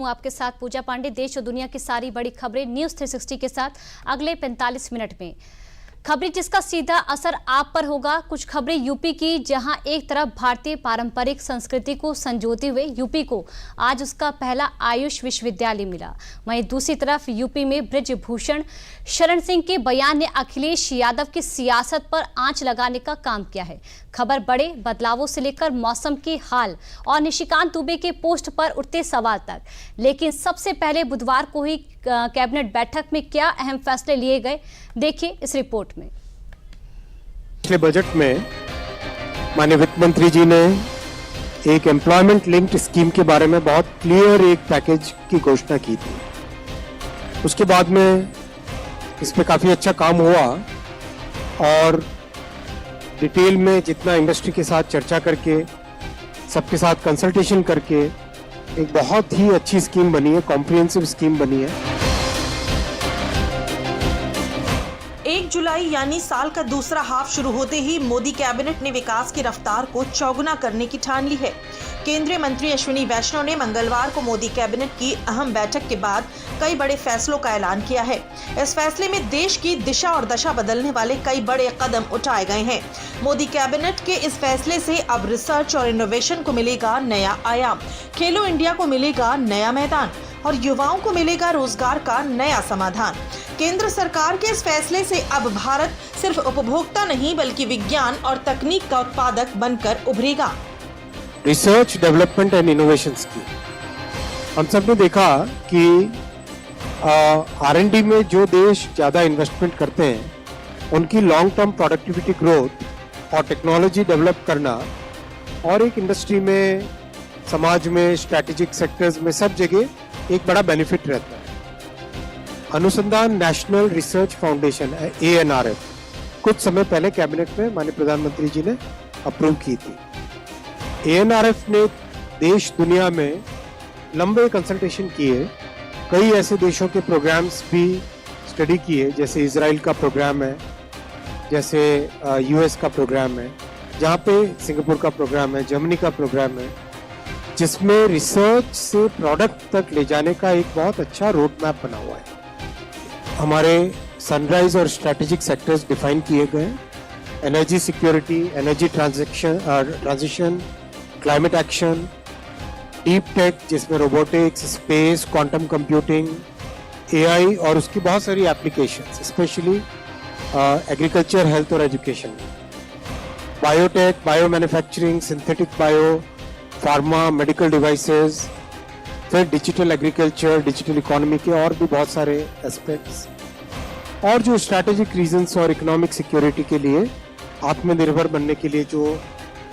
हूं आपके साथ पूजा पांडे। देश और दुनिया की सारी बड़ी खबरें न्यूज 360 के साथ अगले 45 मिनट में। खबरें जिसका सीधा असर आप पर होगा। कुछ खबरें यूपी की, जहां एक तरफ भारतीय पारंपरिक संस्कृति को संजोते हुए यूपी को आज उसका पहला आयुष विश्वविद्यालय मिला, वहीं दूसरी तरफ यूपी में बृजभूषण शरण सिंह के बयान ने अखिलेश यादव की सियासत पर आंच लगाने का काम किया है। खबर बड़े बदलावों से लेकर मौसम के हाल और निशिकांत दुबे के पोस्ट पर उठते सवाल तक। लेकिन सबसे पहले बुधवार को ही कैबिनेट बैठक में क्या अहम फैसले लिए गए, देखिए इस रिपोर्ट में। पिछले बजट में माननीय वित्त मंत्री जी ने एक एम्प्लॉयमेंट लिंक्ड स्कीम के बारे में बहुत क्लियर एक पैकेज की घोषणा की थी। उसके बाद में इस पे काफी अच्छा काम हुआ और डिटेल में जितना इंडस्ट्री के साथ चर्चा करके, सबके साथ कंसल्टेशन करके एक बहुत ही अच्छी स्कीम बनी है, कॉम्प्रिहेंसिव स्कीम बनी है। 1 जुलाई यानी साल का दूसरा हाफ शुरू होते ही मोदी कैबिनेट ने विकास की रफ्तार को चौगुना करने की ठान ली है। केंद्रीय मंत्री अश्विनी वैष्णव ने मंगलवार को मोदी कैबिनेट की अहम बैठक के बाद कई बड़े फैसलों का ऐलान किया है। इस फैसले में देश की दिशा और दशा बदलने वाले कई बड़े कदम उठाए गए हैं। मोदी कैबिनेट के इस फैसले से अब रिसर्च और इनोवेशन को मिलेगा नया आयाम, खेलो इंडिया को मिलेगा नया मैदान और युवाओं को मिलेगा रोजगार का नया समाधान। केंद्र सरकार के इस फैसले से अब भारत सिर्फ उपभोक्ता नहीं बल्कि विज्ञान और तकनीक का उत्पादक बनकर उभरेगा। रिसर्च, डेवलपमेंट एंड इनोवेशन की हम सब ने देखा कि R&D में जो देश ज्यादा इन्वेस्टमेंट करते हैं उनकी लॉन्ग टर्म प्रोडक्टिविटी ग्रोथ और टेक्नोलॉजी डेवलप करना और एक इंडस्ट्री में, समाज में, स्ट्रैटेजिक सेक्टर्स में सब जगह एक बड़ा बेनिफिट रहता है। अनुसंधान नेशनल रिसर्च फाउंडेशन ANRF कुछ समय पहले कैबिनेट में माननीय प्रधानमंत्री जी ने अप्रूव की थी। ANRF ने देश दुनिया में लंबे कंसल्टेशन किए, कई ऐसे देशों के प्रोग्राम्स भी स्टडी किए, जैसे इजराइल का प्रोग्राम है, जैसे US का प्रोग्राम है, जहाँ पे सिंगापुर का प्रोग्राम है, जर्मनी का प्रोग्राम है, जिसमें रिसर्च से प्रोडक्ट तक ले जाने का एक बहुत अच्छा रोड मैप बना हुआ है। हमारे सनराइज और स्ट्रैटेजिक सेक्टर्स डिफाइन किए गए, energy security, energy transition, climate action, deep tech जिसमें robotics, space, quantum computing, AI और उसकी बहुत सारी एप्लीकेशंस, स्पेशली एग्रीकल्चर, हेल्थ और education, biotech, bio manufacturing, synthetic bio, pharma, medical devices, फिर डिजिटल एग्रीकल्चर, डिजिटल इकोनॉमी के और भी बहुत सारे एस्पेक्ट्स, और जो स्ट्रैटेजिक रीजंस और इकोनॉमिक सिक्योरिटी के लिए, आत्मनिर्भर बनने के लिए जो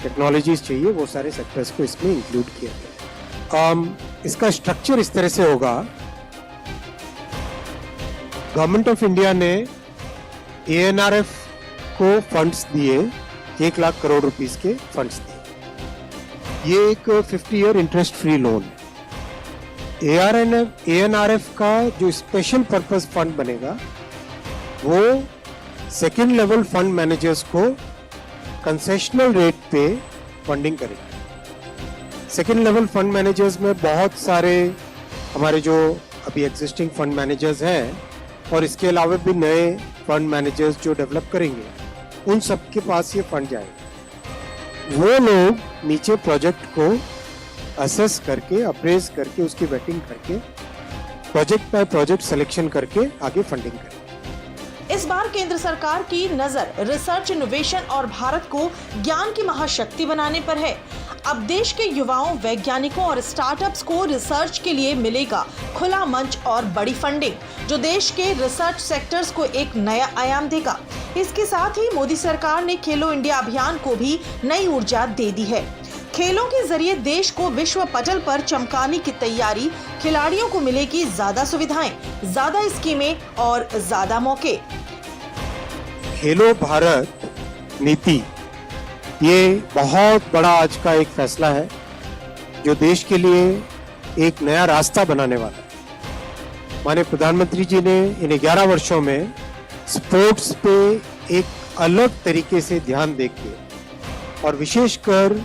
टेक्नोलॉजीज चाहिए, वो सारे सेक्टर्स को इसमें इंक्लूड किया गया। इसका स्ट्रक्चर इस तरह से होगा। गवर्नमेंट ऑफ इंडिया ने ANRF को फंड्स दिए, 1 लाख करोड़ रुपीस के फंड्स दिए। ये एक 50 ईयर इंटरेस्ट फ्री लोन है। ANRF का जो स्पेशल पर्पस फंड बनेगा वो सेकेंड लेवल फंड मैनेजर्स को कंसेशनल रेट पे फंडिंग करेगा। सेकेंड लेवल फंड मैनेजर्स में बहुत सारे हमारे जो अभी एग्जिस्टिंग फंड मैनेजर्स हैं और इसके अलावा भी नए फंड मैनेजर्स जो डेवलप करेंगे, उन सब के पास ये फंड जाएगा। वो लोग नीचे प्रोजेक्ट को असेस करके, अप्रेज करके, उसकी वेटिंग करके, प्रोजेक्ट बाय प्रोजेक्ट सिलेक्शन करके आगे फंडिंग करेंगे। इस बार केंद्र सरकार की नजर रिसर्च, इनोवेशन और भारत को ज्ञान की महाशक्ति बनाने पर है। अब देश के युवाओं, वैज्ञानिकों और स्टार्टअप्स को रिसर्च के लिए मिलेगा खुला मंच और बड़ी फंडिंग, जो देश के रिसर्च सेक्टर्स को एक नया आयाम देगा। इसके साथ ही मोदी सरकार ने खेलो इंडिया अभियान को भी नई ऊर्जा दे दी है। खेलों के जरिए देश को विश्व पटल पर चमकाने की तैयारी, खिलाड़ियों को मिलेगी ज्यादा सुविधाएं, ज्यादा स्कीमें और ज्यादा मौके। खेलो भारत नीति ये बहुत बड़ा आज का एक फैसला है, जो देश के लिए एक नया रास्ता बनाने वाला है। माननीय प्रधानमंत्री जी ने इन 11 वर्षों में स्पोर्ट्स पे एक अलग तरीके से ध्यान देके और विशेषकर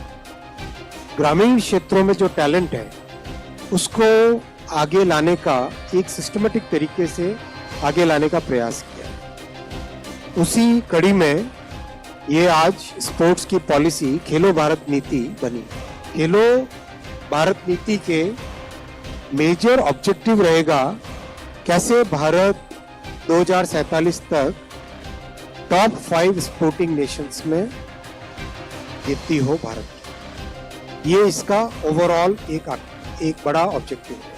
ग्रामीण क्षेत्रों में जो टैलेंट है उसको आगे लाने का एक सिस्टमेटिक तरीके से आगे लाने का प्रयास किया। उसी कड़ी में ये आज स्पोर्ट्स की पॉलिसी खेलो भारत नीति बनी। खेलो भारत नीति के मेजर ऑब्जेक्टिव रहेगा कैसे भारत 2047 तक टॉप 5 स्पोर्टिंग नेशंस में गिनती हो भारत की। ये इसका ओवरऑल एक बड़ा ऑब्जेक्टिव है।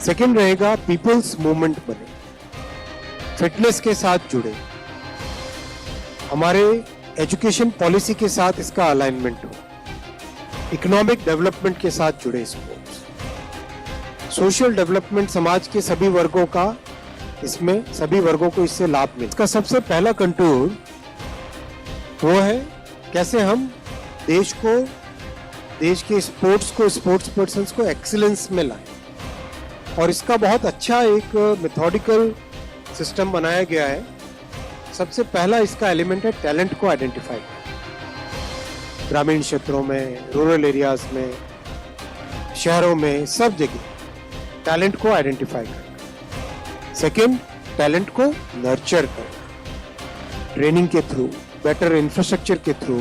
सेकंड रहेगा पीपल्स मूवमेंट बने, फिटनेस के साथ जुड़े, हमारे एजुकेशन पॉलिसी के साथ इसका अलाइनमेंट हो, इकोनॉमिक डेवलपमेंट के साथ जुड़े स्पोर्ट्स, सोशल डेवलपमेंट, समाज के सभी वर्गों का इसमें सभी वर्गों को इससे लाभ मिले। इसका सबसे पहला कंटूर वो है कैसे हम देश के स्पोर्ट्स पर्सन्स को एक्सीलेंस में लाएं, और इसका बहुत अच्छा एक मेथोडिकल सिस्टम बनाया गया है। सबसे पहला इसका एलिमेंट है टैलेंट को आइडेंटिफाई करना। ग्रामीण क्षेत्रों में, रूरल एरियाज में, शहरों में, सब जगह टैलेंट को आइडेंटिफाई करना। सेकेंड, टैलेंट को नर्चर करना, ट्रेनिंग के थ्रू, बेटर इंफ्रास्ट्रक्चर के थ्रू,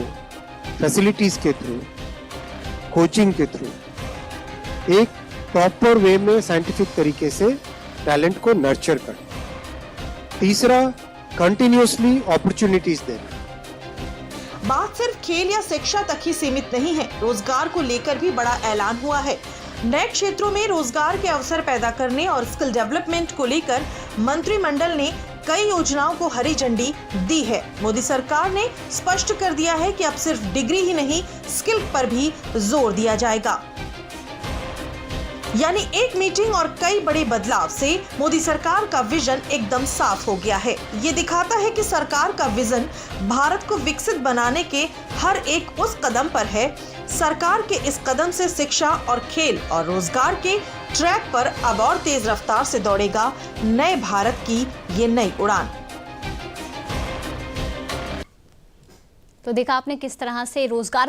फैसिलिटीज के थ्रू, कोचिंग के थ्रू, एक प्रॉपर वे में साइंटिफिक तरीके से टैलेंट को नर्चर करना। तीसरा, कंटिन्यूअसली अपॉर्चुनिटीज देना। बात सिर्फ खेल या शिक्षा तक ही सीमित नहीं है, रोजगार को लेकर भी बड़ा ऐलान हुआ है। नए क्षेत्रों में रोजगार के अवसर पैदा करने और स्किल डेवलपमेंट को लेकर मंत्रिमंडल ने कई योजनाओं को हरी झंडी दी है। मोदी सरकार ने स्पष्ट कर दिया है कि अब सिर्फ डिग्री ही नहीं, स्किल पर भी जोर दिया जाएगा। यानी एक मीटिंग और कई बड़े बदलाव से मोदी सरकार का विजन एकदम साफ हो गया है। ये दिखाता है कि सरकार का विजन भारत को विकसित बनाने के हर एक उस कदम पर है। सरकार के इस कदम से शिक्षा और खेल और रोजगार के ट्रैक पर अब और तेज रफ्तार से दौड़ेगा नए भारत की ये नई उड़ान। तो देखा आपने किस तरह से रोजगार